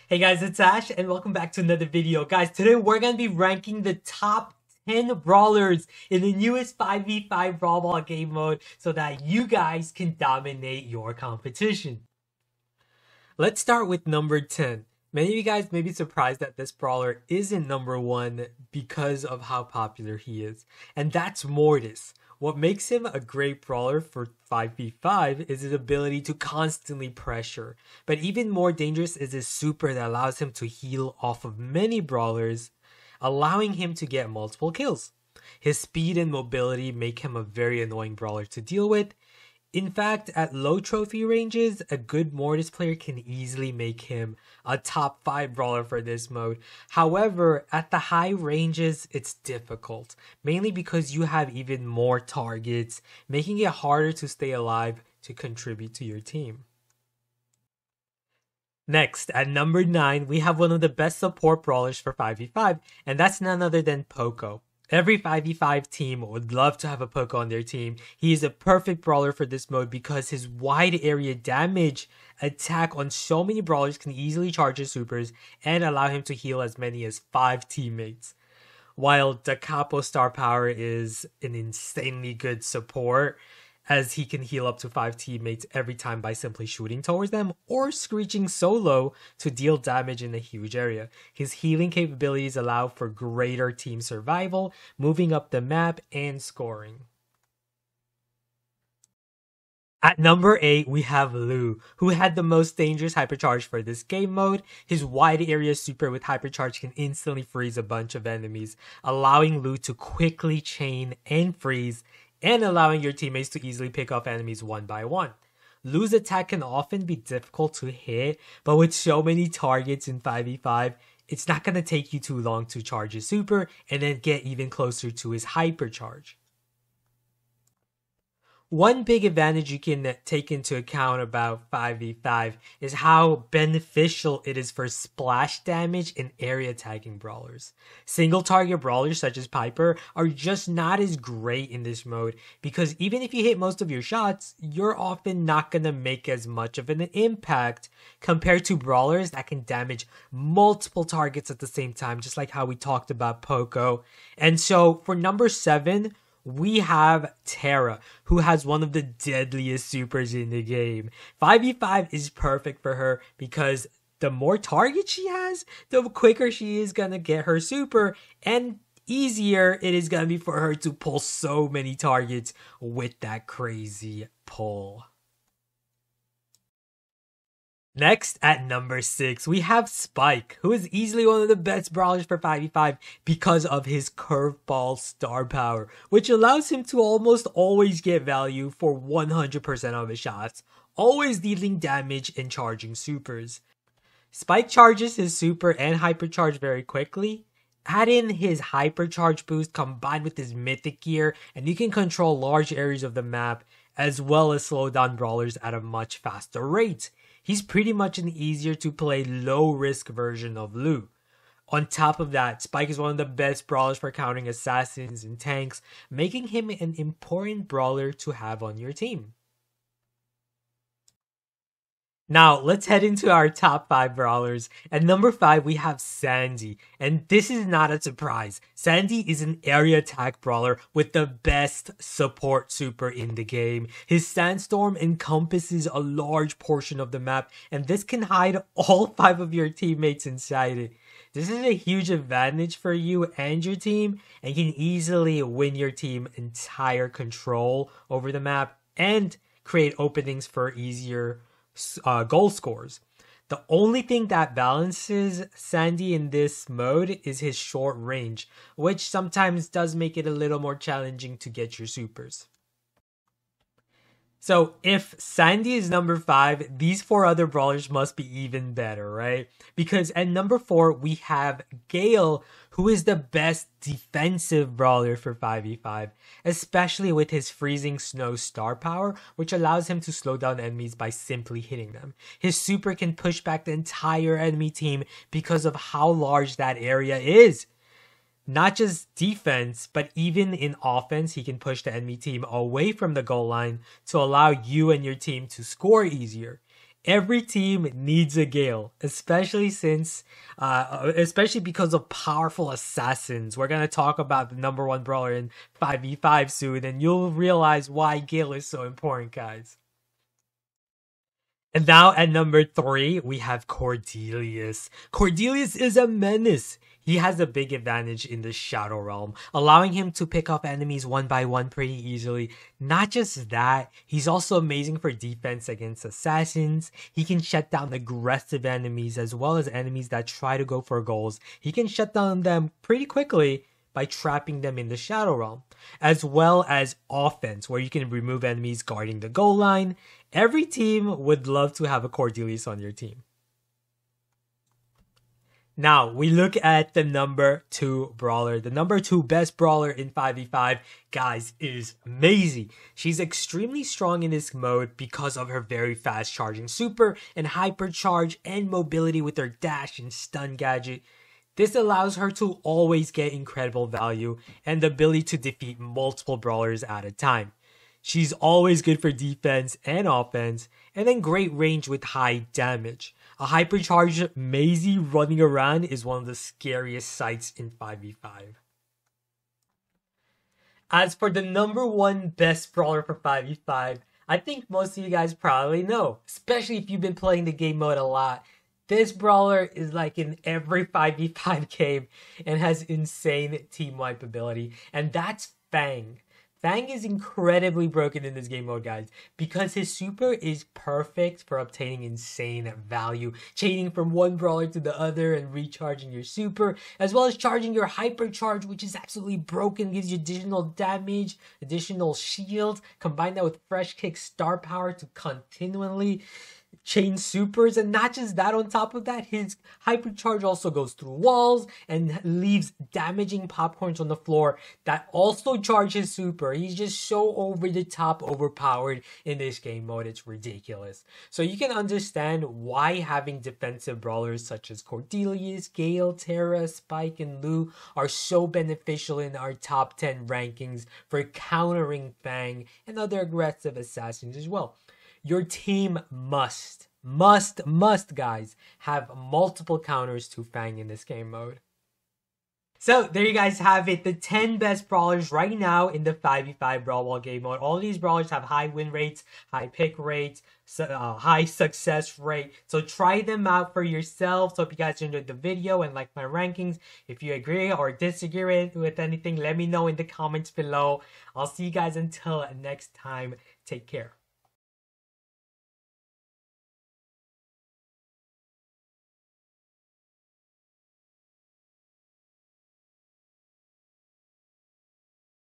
Hey guys, it's Ash and welcome back to another video. Guys, today we're going to be ranking the top 10 brawlers in the newest 5v5 Brawl Ball game mode so that you guys can dominate your competition. Let's start with number 10. Many of you guys may be surprised that this brawler isn't number 1 because of how popular he is, and that's Mortis. What makes him a great brawler for 5v5 is his ability to constantly pressure, but even more dangerous is his super that allows him to heal off of many brawlers, allowing him to get multiple kills. His speed and mobility make him a very annoying brawler to deal with. In fact, at low trophy ranges, a good Mortis player can easily make him a top 5 brawler for this mode. However, at the high ranges, it's difficult, mainly because you have even more targets, making it harder to stay alive to contribute to your team. Next, at number 9, we have one of the best support brawlers for 5v5, and that's none other than Poco. Every 5v5 team would love to have a Poco on their team. He is a perfect brawler for this mode because his wide area damage attack on so many brawlers can easily charge his supers and allow him to heal as many as 5 teammates. While Da Capo star power is an insanely good support, as he can heal up to 5 teammates every time by simply shooting towards them or screeching solo to deal damage in a huge area. His healing capabilities allow for greater team survival, moving up the map, and scoring. At number 8, we have Lu, who had the most dangerous hypercharge for this game mode. His wide area super with hypercharge can instantly freeze a bunch of enemies, allowing Lu to quickly chain and freeze, and allowing your teammates to easily pick off enemies one by one. Lu's attack can often be difficult to hit, but with so many targets in 5v5, it's not going to take you too long to charge his super and then get even closer to his hypercharge. One big advantage you can take into account about 5v5 is how beneficial it is for splash damage and area tagging brawlers. Single target brawlers such as Piper are just not as great in this mode because even if you hit most of your shots, you're often not going to make as much of an impact compared to brawlers that can damage multiple targets at the same time, just like how we talked about Poco. And so for number 7, we have Tara, who has one of the deadliest supers in the game. 5v5 is perfect for her because the more targets she has, the quicker she is going to get her super, and easier it is going to be for her to pull so many targets with that crazy pull. Next, at number 6, we have Spike, who is easily one of the best brawlers for 5v5 because of his curveball star power, which allows him to almost always get value for 100% of his shots, always dealing damage and charging supers. Spike charges his super and hypercharge very quickly. Add in his hypercharge boost combined with his mythic gear, and you can control large areas of the map as well as slow down brawlers at a much faster rate. He's pretty much an easier to play low risk version of Lu. On top of that, Spike is one of the best brawlers for countering assassins and tanks, making him an important brawler to have on your team. Now, let's head into our top 5 brawlers. At number 5, we have Sandy. And this is not a surprise. Sandy is an area attack brawler with the best support super in the game. His sandstorm encompasses a large portion of the map, and this can hide all 5 of your teammates inside it. This is a huge advantage for you and your team, and can easily win your team entire control over the map and create openings for easier goal scores. The only thing that balances Sandy in this mode is his short range, which sometimes does make it a little more challenging to get your supers. So if Sandy is number 5, these 4 other brawlers must be even better, right? Because at number 4, we have Gale, who is the best defensive brawler for 5v5, especially with his freezing snow star power, which allows him to slow down enemies by simply hitting them. His super can push back the entire enemy team because of how large that area is. Not just defense, but even in offense, he can push the enemy team away from the goal line to allow you and your team to score easier. Every team needs a Gale, especially because of powerful assassins. We're gonna talk about the number one brawler in 5v5 soon, and you'll realize why Gale is so important, guys. And now at number 3, we have Cordelius. Cordelius is a menace. He has a big advantage in the Shadow Realm, allowing him to pick off enemies one by one pretty easily. Not just that, he's also amazing for defense against assassins. He can shut down aggressive enemies as well as enemies that try to go for goals. He can shut down them pretty quickly by trapping them in the Shadow Realm, as well as offense, where you can remove enemies guarding the goal line. Every team would love to have a Cordelius on your team. Now, we look at the number 2 brawler. The number 2 best brawler in 5v5, guys, is Mais. She's extremely strong in this mode because of her very fast charging super and hypercharge and mobility with her dash and stun gadget. This allows her to always get incredible value and the ability to defeat multiple brawlers at a time. She's always good for defense and offense, and then great range with high damage. A hypercharged Mais running around is one of the scariest sights in 5v5. As for the number 1 best brawler for 5v5, I think most of you guys probably know, especially if you've been playing the game mode a lot. This brawler is like in every 5v5 game and has insane team wipe ability, and that's Fang. Fang is incredibly broken in this game mode, guys, because his super is perfect for obtaining insane value, chaining from one brawler to the other and recharging your super, as well as charging your hypercharge, which is absolutely broken, gives you additional damage, additional shield. Combine that with fresh kick star power to continually chain supers, and not just that, on top of that, his hypercharge also goes through walls and leaves damaging popcorns on the floor that also charge his super. He's just so over the top overpowered in this game mode, it's ridiculous. So you can understand why having defensive brawlers such as Cordelius, Gale, Terra, Spike, and Lu are so beneficial in our top 10 rankings for countering Fang and other aggressive assassins as well. Your team must, guys, have multiple counters to Fang in this game mode. So, there you guys have it. The 10 best brawlers right now in the 5v5 Brawl Ball game mode. All these brawlers have high win rates, high pick rates, high success rate. So, try them out for yourselves. Hope you guys enjoyed the video and like my rankings. If you agree or disagree with anything, let me know in the comments below. I'll see you guys until next time. Take care.